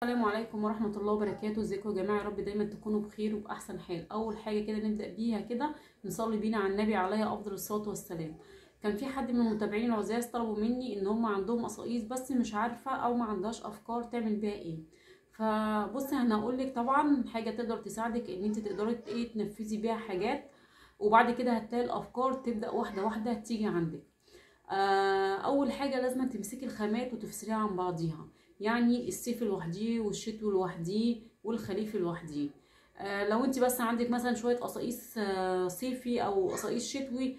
السلام عليكم ورحمة الله وبركاته. ازيكم يا جماعة؟ يا رب دايما تكونوا بخير وبأحسن حال. أول حاجة كده نبدأ بيها كده نصلي بينا على النبي عليه أفضل الصلاة والسلام. كان في حد من المتابعين العزاز طلبوا مني إن هم عندهم قصايص بس مش عارفة أو ما عندهاش أفكار تعمل بيها إيه. فبصي أنا هقولك طبعا حاجة تقدر تساعدك إن انت تقدري إيه تنفذي بيها حاجات، وبعد كده هتلاقي الأفكار تبدأ واحدة واحدة تيجي عندك. اول حاجه لازم تمسكي الخامات وتفصليها عن بعضيها، يعني الصيف لوحديه والشتوي لوحديه والخريف لوحديه. لو انت بس عندك مثلا شويه قصاقيس صيفي او قصاقيس شتوي،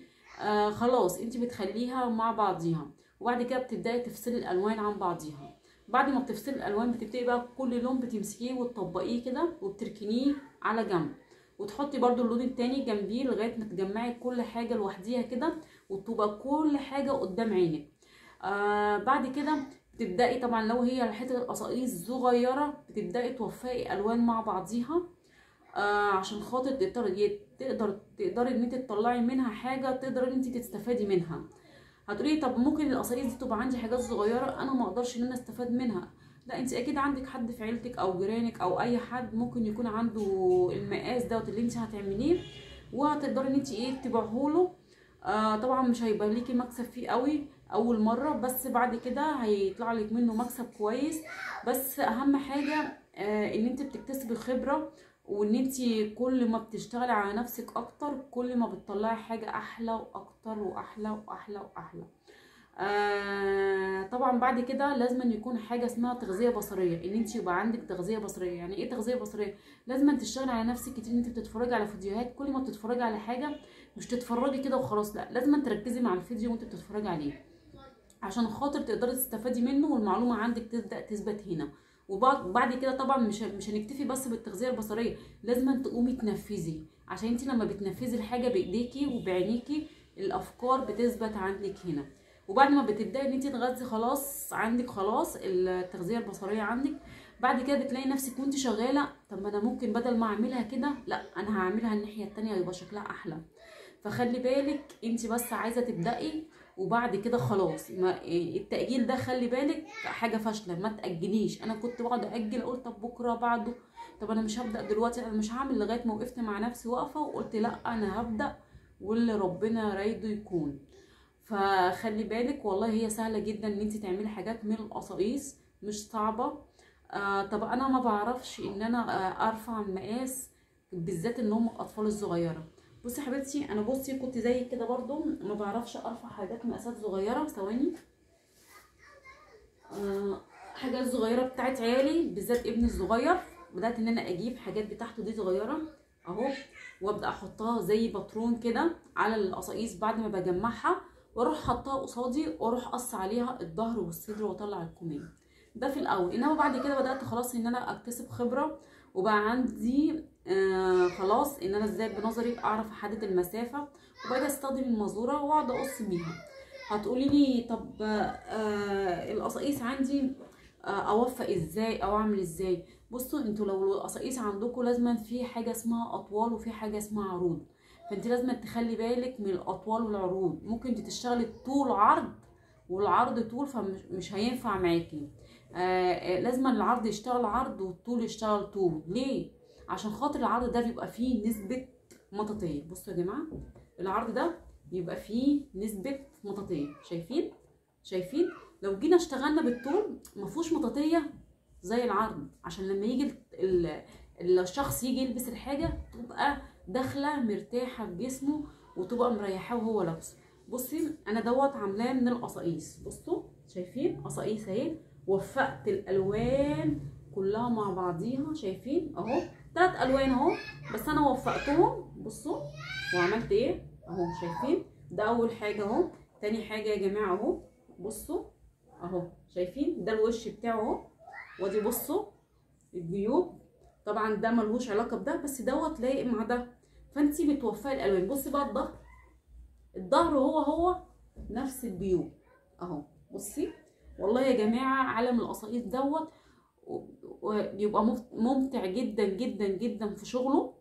خلاص انت بتخليها مع بعضيها، وبعد كده بتبداي تفصلي الالوان عن بعضيها. بعد ما بتفصلي الالوان بتبداي بقى كل لون بتمسكيه وتطبقيه كده وبتركنيه على جنب، وتحطي برضو اللون التاني جنبيه لغايه ما تجمعي كل حاجه لوحديها كده وتبقى كل حاجه قدام عينك. بعد كده بتبداي طبعا لو هي حته قصاقيس صغيره بتبداي توفقي الوان مع بعضيها، عشان خاطر تقدري ان انت تطلعي منها حاجه تقدري ان انت تستفادي منها. هتقولي طب ممكن القصايص دي تبقى عندي حاجات صغيره انا ما اقدرش ان انا استفاد منها. لا، انت اكيد عندك حد في عيلتك او جيرانك او اي حد ممكن يكون عنده المقاس دوت اللي انت هتعمليه، وهتقدري ان انت ايه تبيعهوله. طبعا مش هيبقى ليكي مكسب فيه قوي اول مره، بس بعد كده هيطلع لك منه مكسب كويس. بس اهم حاجه ان انت بتكتسبي خبره، وان انت كل ما بتشتغلي على نفسك اكتر كل ما بتطلعي حاجه احلى واكتر واحلى واحلى واحلى. طبعا بعد كده لازم أن يكون حاجه اسمها تغذيه بصريه، ان انت يبقى عندك تغذيه بصريه. يعني ايه تغذيه بصريه؟ لازم أن تشتغلي على نفسك كتير، ان انت بتتفرجي على فيديوهات، كل ما بتتفرجي على حاجه مش تتفرجي كده وخلاص، لا لازم أن تركزي مع الفيديو وانت بتتفرجي عليه عشان خاطر تقدري تستفادي منه والمعلومه عندك تبدا تثبت هنا. وبعد كده طبعا مش هنكتفي بس بالتغذيه البصريه، لازم أن تقومي تنفذي، عشان انت لما بتنفذي الحاجه بايديكي وبعينيكي الافكار بتثبت عندك هنا. وبعد ما بتبداي ان انت تغذي خلاص عندك خلاص التغذيه البصريه عندك، بعد كده بتلاقي نفسك وانت شغاله طب ما انا ممكن بدل ما اعملها كده لا انا هعملها الناحيه التانية يبقى شكلها احلى. فخلي بالك انت بس عايزه تبداي، وبعد كده خلاص ما التأجيل ده خلي بالك حاجة فاشلة، ما تأجليش. انا كنت بقعد أجل اقول طب بكرة بعده، طب انا مش هبدأ دلوقتي، انا مش هعمل، لغاية ما وقفت مع نفسي واقفة وقلت لا انا هبدأ واللي ربنا رايده يكون. فخلي بالك والله هي سهلة جدا ان انت تعملي حاجات من القصاقيس، مش صعبة. طب انا ما بعرفش ان انا ارفع المقاس، بالذات ان هم الاطفال الصغيره. بصي يا حبيبتي انا بصي كنت زي كده برضو ما بعرفش ارفع حاجات مقاسات صغيره. ثواني. حاجات صغيره بتاعت عيالي بالذات ابني الصغير، بدات ان انا اجيب حاجات بتاعته دي صغيره اهو، وابدا احطها زي باترون كده على القصاقيس بعد ما بجمعها، واروح حطها قصادي واروح قص عليها الظهر والصدر واطلع الكمام. ده في الاول، انما بعد كده بدات خلاص ان انا اكتسب خبره، وبقى عندي خلاص ان انا ازاي بنظري اعرف احدد المسافه، وبقيت استخدم المازوره واقعد اقص بيها. هتقولي لي طب القصاقيس عندي اوفق ازاي او اعمل ازاي؟ بصوا انتوا لو القصاقيس عندكم لازم في حاجه اسمها اطوال وفي حاجه اسمها عروض، فانت لازم تخلي بالك من الاطوال والعروض. ممكن انت تشتغلي طول عرض والعرض طول فمش هينفع معاكي. لازم العرض يشتغل عرض والطول يشتغل طول. ليه؟ عشان خاطر العرض ده بيبقى فيه نسبه مطاطيه. بصوا يا جماعه العرض ده بيبقى فيه نسبه مطاطيه، شايفين؟ لو جينا اشتغلنا بالطول مفهوش مطاطيه زي العرض، عشان لما يجي الشخص يجي يلبس الحاجه تبقى داخله مرتاحه بجسمه وتبقى مريحاه وهو لابسه. بصي انا دوت عاملاه من القصاقيس، بصوا شايفين قصاقيس اهي، وفقت الالوان كلها مع بعضيها، شايفين اهو 3 الوان اهو، بس انا وفقتهم. بصوا وعملت ايه اهو، شايفين؟ ده اول حاجه اهو. تاني حاجه يا جماعه اهو، بصوا اهو شايفين ده الوش بتاعه اهو، وادي بصوا الجيوب. طبعا ده ملهوش علاقه بده، بس دوت لايق مع ده، فانتي بتوفقي الالوان. بصي بقى الظهر هو نفس الجيوب اهو. بصي والله يا جماعه عالم القصاقيس دوت بيبقى ممتع جدا جدا جدا في شغله،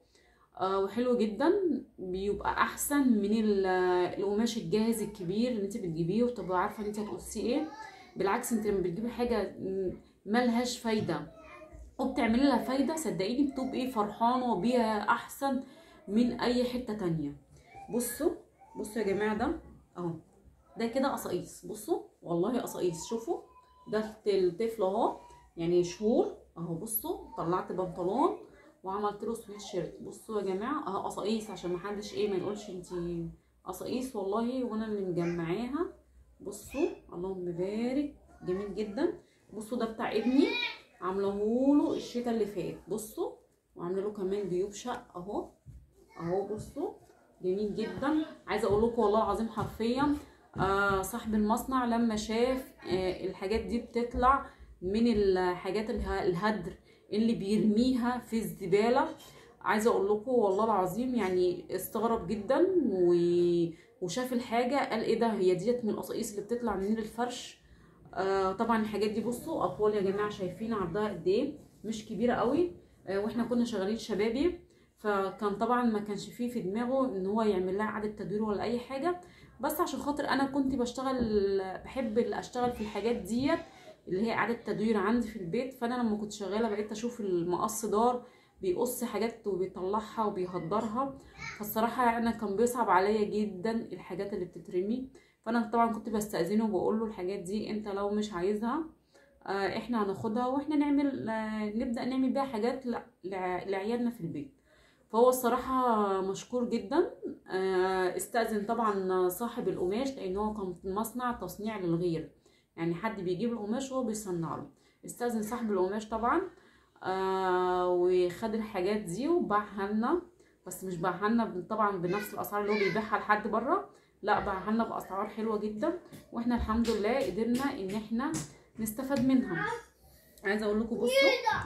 وحلو جدا، بيبقى احسن من القماش الجاهز الكبير اللي انت بتجيبيه وتبقى عارفه ان انت هتقصيه ايه. بالعكس انت لما بتجيبي حاجه ملهاش فايده وبتعملي لها فايده، صدقيني بتبقي فرحانه بيها احسن من اي حته تانية. بصوا بصوا يا جماعه، ده اهو، ده كده قصاقيس. بصوا والله قصاقيس. شوفوا ده الطفل اهو، يعني شهور اهو. بصوا طلعت بنطلون وعملت له سويت شيرت. بصوا يا جماعه اهو قصاقيس، عشان محدش ايه ما يقولش انتي قصاقيس، والله وانا اللي مجمعاها. بصوا اللهم بارك، جميل جدا. بصوا ده بتاع ابني، عاملهوله الشتا اللي فات. بصوا وعامله له كمان جيوب شق اهو اهو. بصوا جميل جدا. عايزه اقول لكم والله العظيم حرفيا صاحب المصنع لما شاف الحاجات دي بتطلع من الحاجات الهدر اللي بيرميها في الزباله، عايزه اقول لكم والله العظيم يعني استغرب جدا وشاف الحاجه قال ايه ده، هي ديت من القصاقيس اللي بتطلع من الفرش. طبعا الحاجات دي بصوا اطوال يا جماعه، شايفين عرضها قد ايه، مش كبيره قوي. واحنا كنا شغالين شبابي، فكان طبعا ما كانش فيه في دماغه ان هو يعمل لها اعاده تدوير ولا اي حاجه. بس عشان خاطر انا كنت بشتغل، بحب اشتغل في الحاجات ديت اللي هي اعاده تدوير عندي في البيت. فانا لما كنت شغاله بقيت اشوف المقص دار بيقص حاجات وبيطلعها وبيهدرها. فالصراحه انا كان بيصعب عليا جدا الحاجات اللي بتترمي. فانا طبعا كنت بستأذنه وبقول له الحاجات دي انت لو مش عايزها احنا هناخدها واحنا نعمل نبدأ نعمل بيها حاجات لعيالنا في البيت. فهو الصراحة مشكور جدا. استأذن طبعا صاحب القماش، لان هو كان مصنع تصنيع للغير، يعني حد بيجيب القماش وهو بيصنع له. استأذن صاحب القماش طبعا وخد الحاجات دي وباعها لنا. بس مش باعها لنا طبعا بنفس الاسعار اللي هو بيبيعها لحد بره، لا باعها لنا باسعار حلوه جدا، واحنا الحمد لله قدرنا ان احنا نستفاد منها. عايزه اقول لكم بصوا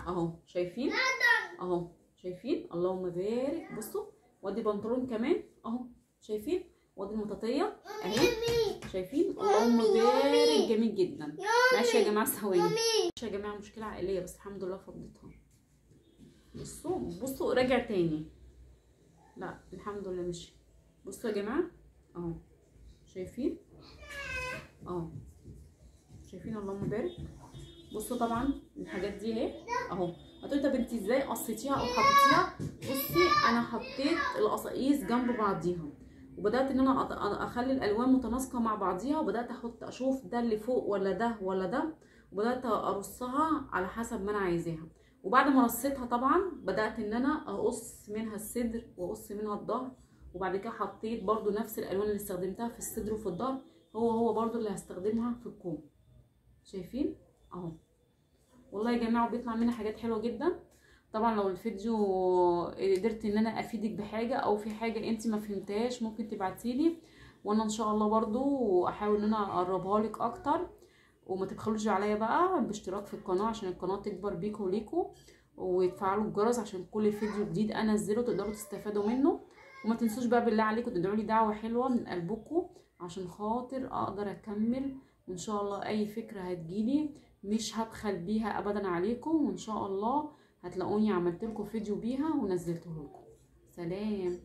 اهو، شايفين اهو، شايفين اللهم بارك. بصوا وادي بنطلون كمان اهو، شايفين، وادي المطاطيه اهي، شايفين اللهم بارك، جميل جدا. ماشي يا جماعه ثواني، ماشي يا جماعه مشكله عائليه بس الحمد لله فضيتها. بصوا بصوا راجع تاني، لا الحمد لله مشي. بصوا يا جماعه اهو، شايفين اهو، شايفين اللهم بارك. بصوا طبعا الحاجات دي اهي اهو. هتقولي طب انت ازاي قصيتيها او حطيتيها؟ بصي انا حطيت القصاقيس جنب بعضيها، وبدات ان انا اخلي الالوان متناسقه مع بعضيها، وبدات احط اشوف ده اللي فوق ولا ده ولا ده، وبدات ارصها على حسب ما انا عايزاها. وبعد ما رصيتها طبعا بدات ان انا اقص منها الصدر واقص منها الظهر، وبعد كده حطيت برضو نفس الالوان اللي استخدمتها في الصدر وفي الظهر هو برضو اللي هستخدمها في الكوم. شايفين اهو. والله يا جماعه بيطلع منها حاجات حلوه جدا. طبعا لو الفيديو قدرت ان انا افيدك بحاجه او في حاجه انت ما فهمتهاش ممكن تبعتيلي، وانا ان شاء الله برضو احاول ان انا اقربها لك اكتر. وما تبخلوش عليا بقى باشتراك في القناه عشان القناه تكبر بيكوا وليكوا، وتفعلوا الجرس عشان كل فيديو جديد انزله تقدروا تستفادوا منه. وما تنسوش بقى بالله عليكم تدعوا لي دعوه حلوه من قلبكم عشان خاطر اقدر اكمل. وان شاء الله اي فكره هتجيلي مش هبخل بيها ابدا عليكم، وان شاء الله هتلاقوني عملت لكم فيديو بيها ونزلته لكم. سلام.